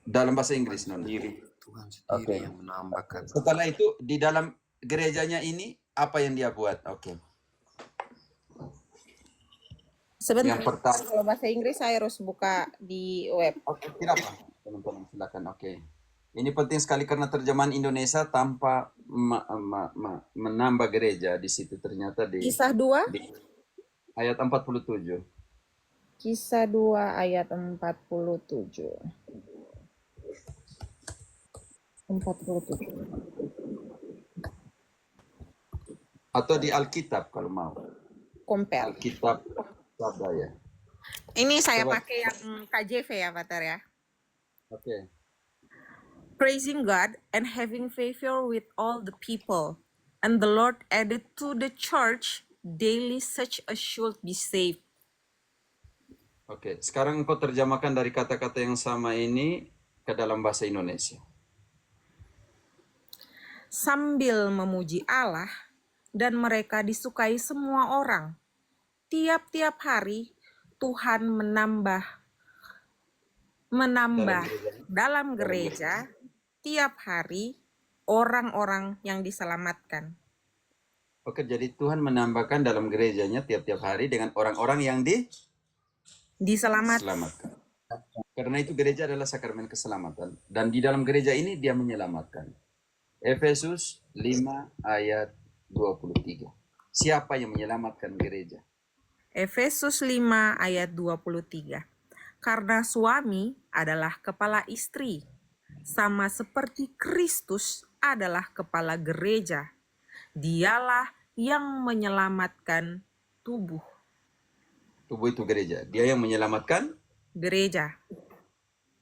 Dalam bahasa Inggris, Nona. Tuhan sendiri yang menambahkan. Setelah itu di dalam gerejanya ini apa yang dia buat? Oke. Sebentar, Yang pertama. kalau bahasa Inggris saya harus buka di web. Oke, tidak apa, teman-teman, silakan. Oke. Ini penting sekali karena terjemahan Indonesia tanpa menambah gereja di situ ternyata di Kisah 2 di ayat 47. Kisah 2 ayat 47. 47. Atau di Alkitab kalau mau. Compare. Alkitab Sabda ya. Ini saya Coba. pakai yang KJV ya, Pater ya. Oke. Praising God and having favor with all the people. And the Lord added to the church daily such as should be saved. Oke, sekarang engkau terjemahkan dari kata-kata yang sama ini ke dalam bahasa Indonesia. Sambil memuji Allah dan mereka disukai semua orang. Tiap-tiap hari Tuhan menambah dalam gereja tiap hari orang-orang yang diselamatkan. Oke, jadi Tuhan menambahkan dalam gerejanya tiap-tiap hari dengan orang-orang yang diselamatkan. Karena itu gereja adalah sakramen keselamatan. Dan di dalam gereja ini dia menyelamatkan. Efesus 5 ayat 23. Siapa yang menyelamatkan gereja? Efesus 5 ayat 23. Karena suami adalah kepala istri, sama seperti Kristus adalah kepala gereja. Dialah yang menyelamatkan tubuh. Tubuh itu gereja. Dia yang menyelamatkan gereja.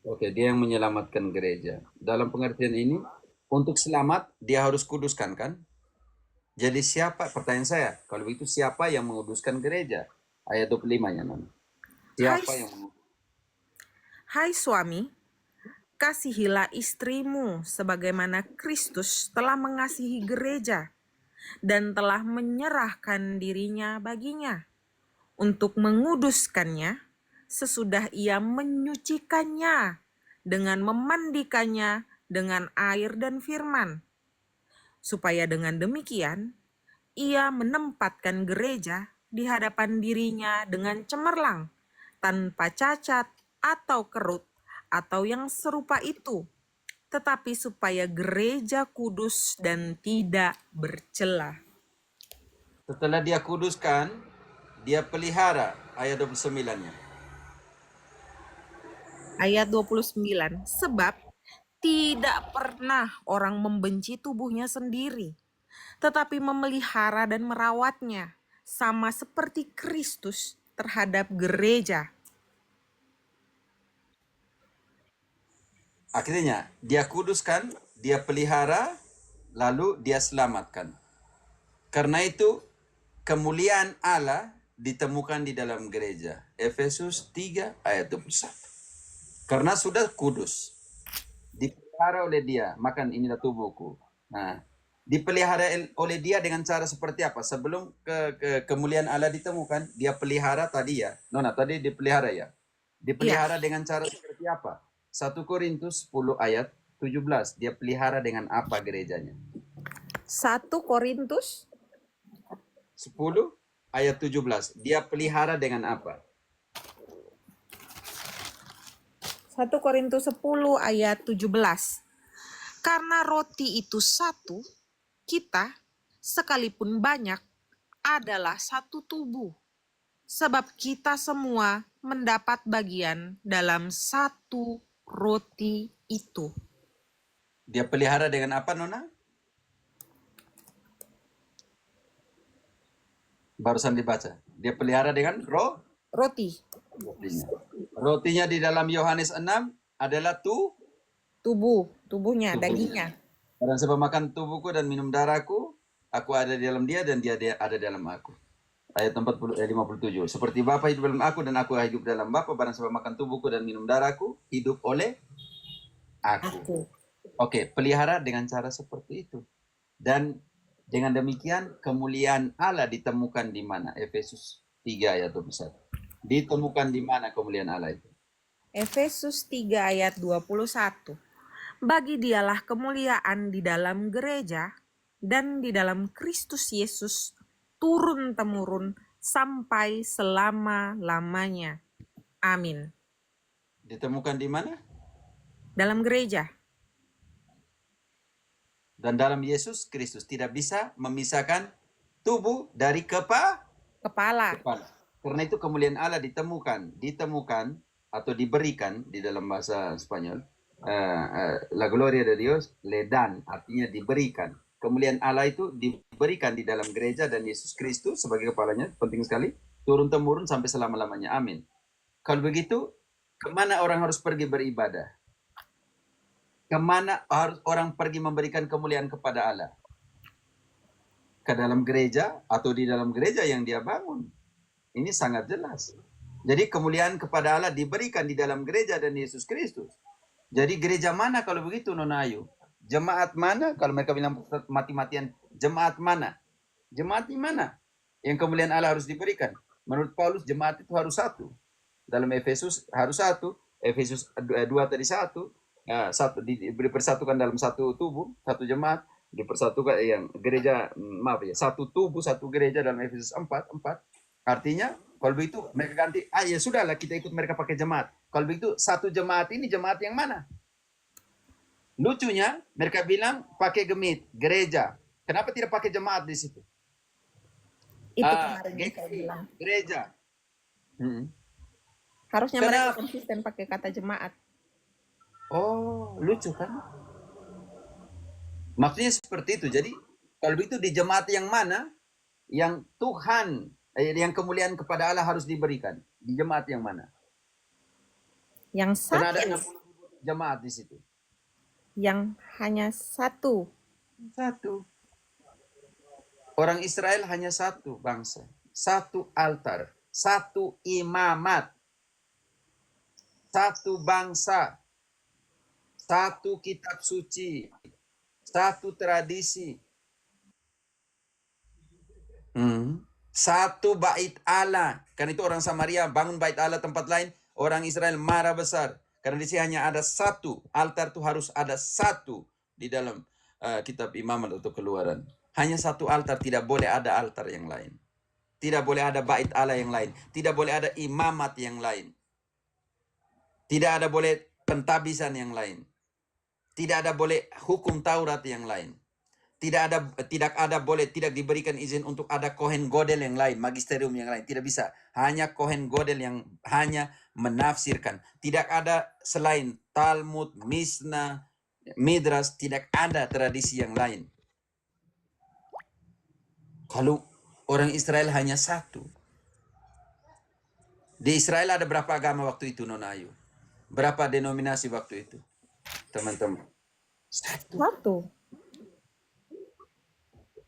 Oke, dia yang menyelamatkan gereja. Dalam pengertian ini, untuk selamat dia harus kuduskan, kan? Jadi siapa, pertanyaan saya, kalau begitu siapa yang menguduskan gereja? Ayat 25-nya, Nona. Siapa yang menguduskan? Hai suami, kasihilah istrimu sebagaimana Kristus telah mengasihi gereja dan telah menyerahkan dirinya baginya untuk menguduskannya sesudah ia menyucikannya dengan memandikannya dengan air dan firman, supaya dengan demikian ia menempatkan gereja di hadapan dirinya dengan cemerlang, tanpa cacat atau kerut atau yang serupa itu, tetapi supaya gereja kudus dan tidak bercela. Setelah dia kuduskan, dia pelihara, ayat 29-nya. Ayat 29, sebab tidak pernah orang membenci tubuhnya sendiri, tetapi memelihara dan merawatnya, sama seperti Kristus terhadap gereja. Akhirnya, dia kuduskan, dia pelihara, lalu dia selamatkan. Karena itu, kemuliaan Allah ditemukan di dalam gereja. Efesus 3 ayat 21. Karena sudah kudus. Dipelihara oleh dia. Makan inilah tubuhku. Nah, dipelihara oleh dia dengan cara seperti apa? Sebelum kemuliaan Allah ditemukan, dia pelihara tadi ya. Nona, tadi dipelihara ya. Dipelihara dengan cara seperti apa? 1 Korintus 10 ayat 17. Dia pelihara dengan apa gerejanya? 1 Korintus 10 ayat 17. Dia pelihara dengan apa? 1 Korintus 10 ayat 17. Karena roti itu satu, kita sekalipun banyak adalah satu tubuh. Sebab kita semua mendapat bagian dalam satu roti itu. Dia pelihara dengan apa, Nona? Barusan dibaca. Dia pelihara dengan roti. Rotinya di dalam Yohanes 6 adalah tubuhnya, dagingnya. Barang siapa makan tubuhku dan minum darahku, aku ada di dalam dia dan dia ada dalam aku. Ayat 57. Seperti Bapa hidup dalam aku dan aku hidup dalam Bapa, barang siapa makan tubuhku dan minum darahku, hidup oleh aku. Oke, pelihara dengan cara seperti itu. Dan dengan demikian kemuliaan Allah ditemukan di mana? Efesus 3 ayat 21. Ditemukan di mana kemuliaan Allah itu? Efesus 3 ayat 21. Bagi dialah kemuliaan di dalam gereja dan di dalam Kristus Yesus turun-temurun sampai selama-lamanya. Amin. Ditemukan di mana? Dalam gereja. Dan dalam Yesus Kristus. Tidak bisa memisahkan tubuh dari kepala. Kepala. Karena itu kemuliaan Allah ditemukan atau diberikan di dalam bahasa Spanyol. La gloria de Dios le dan, artinya diberikan. Kemuliaan Allah itu diberikan di dalam gereja dan Yesus Kristus sebagai kepalanya, penting sekali, turun-temurun sampai selama-lamanya. Amin. Kalau begitu, kemana orang harus pergi beribadah? Kemana harus orang pergi memberikan kemuliaan kepada Allah? Ke dalam gereja atau di dalam gereja yang dia bangun. Ini sangat jelas. Jadi kemuliaan kepada Allah diberikan di dalam gereja dan Yesus Kristus. Jadi gereja mana kalau begitu, Nona Ayu? Jemaat mana? Kalau mereka bilang mati-matian, jemaat mana? Jemaat di mana yang kemuliaan Allah harus diberikan? Menurut Paulus, jemaat itu harus satu. Dalam Efesus harus satu. Efesus 2 tadi satu. Dipersatukan dalam satu tubuh, satu jemaat. Dipersatukan yang gereja, satu tubuh, satu gereja dalam Efesus 4. Artinya, kalau begitu mereka ganti, ya sudahlah kita ikut mereka pakai jemaat. Kalau begitu satu jemaat ini jemaat yang mana? Lucunya mereka bilang pakai gemit, gereja. Kenapa tidak pakai jemaat di situ? Itu kemarin yang saya bilang. Gereja. Harusnya mereka konsisten pakai kata jemaat. Oh, lucu kan? Maksudnya seperti itu. Jadi kalau begitu di jemaat yang mana yang Tuhan yang kemuliaan kepada Allah harus diberikan? Di jemaat yang mana? Yang satu. Karena ada 60 jemaat di situ. Yang hanya satu. Satu. Orang Israel hanya satu bangsa. Satu altar. Satu imamat. Satu bangsa. Satu kitab suci. Satu tradisi. Satu bait Allah. Karena itu orang Samaria bangun bait Allah tempat lain. Orang Israel marah besar. Karena di sini hanya ada satu. Altar itu harus ada satu. Di dalam kitab Imamat atau Keluaran. Hanya satu altar. Tidak boleh ada altar yang lain. Tidak boleh ada bait Allah yang lain. Tidak boleh ada imamat yang lain. Tidak ada boleh pentabisan yang lain. Tidak ada boleh hukum Taurat yang lain. Tidak diberikan izin untuk ada Kohen Godel yang lain, magisterium yang lain. Tidak bisa. Hanya Kohen Godel yang hanya menafsirkan. Tidak ada selain Talmud, Mishnah, Midrash, tidak ada tradisi yang lain. Kalau orang Israel hanya satu. Di Israel ada berapa agama waktu itu, Nona Ayu? Berapa denominasi waktu itu, teman-teman? Satu.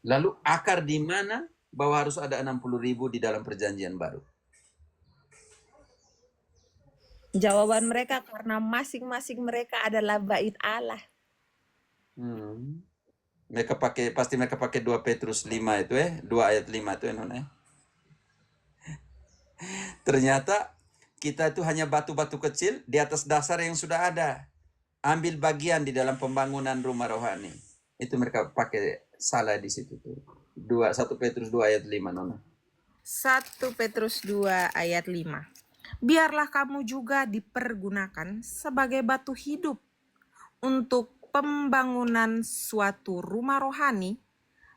Lalu akar di mana bahwa harus ada 60.000 di dalam perjanjian baru? Jawaban mereka karena masing-masing mereka adalah bait Allah. Pasti mereka pakai 2 Petrus 5 itu 2 ayat 5 itu Nona. Ternyata kita itu hanya batu-batu kecil di atas dasar yang sudah ada. Ambil bagian di dalam pembangunan rumah rohani. Itu mereka pakai salah di situ tuh. 1 Petrus 2 ayat 5 Nona. 1 Petrus 2 ayat 5. Biarlah kamu juga dipergunakan sebagai batu hidup untuk pembangunan suatu rumah rohani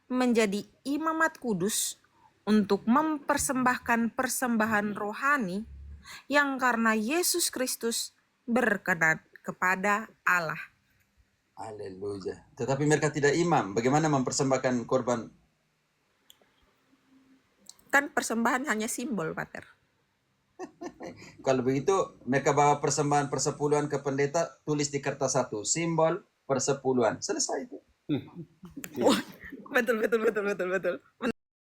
menjadi imamat kudus untuk mempersembahkan persembahan rohani yang karena Yesus Kristus berkenan kepada Allah. Haleluya. Tetapi mereka tidak imam. Bagaimana mempersembahkan korban? Kan persembahan hanya simbol, Pater. Kalau begitu, mereka bawa persembahan persepuluhan ke pendeta, tulis di kertas 1, simbol persepuluhan. Selesai itu. Betul.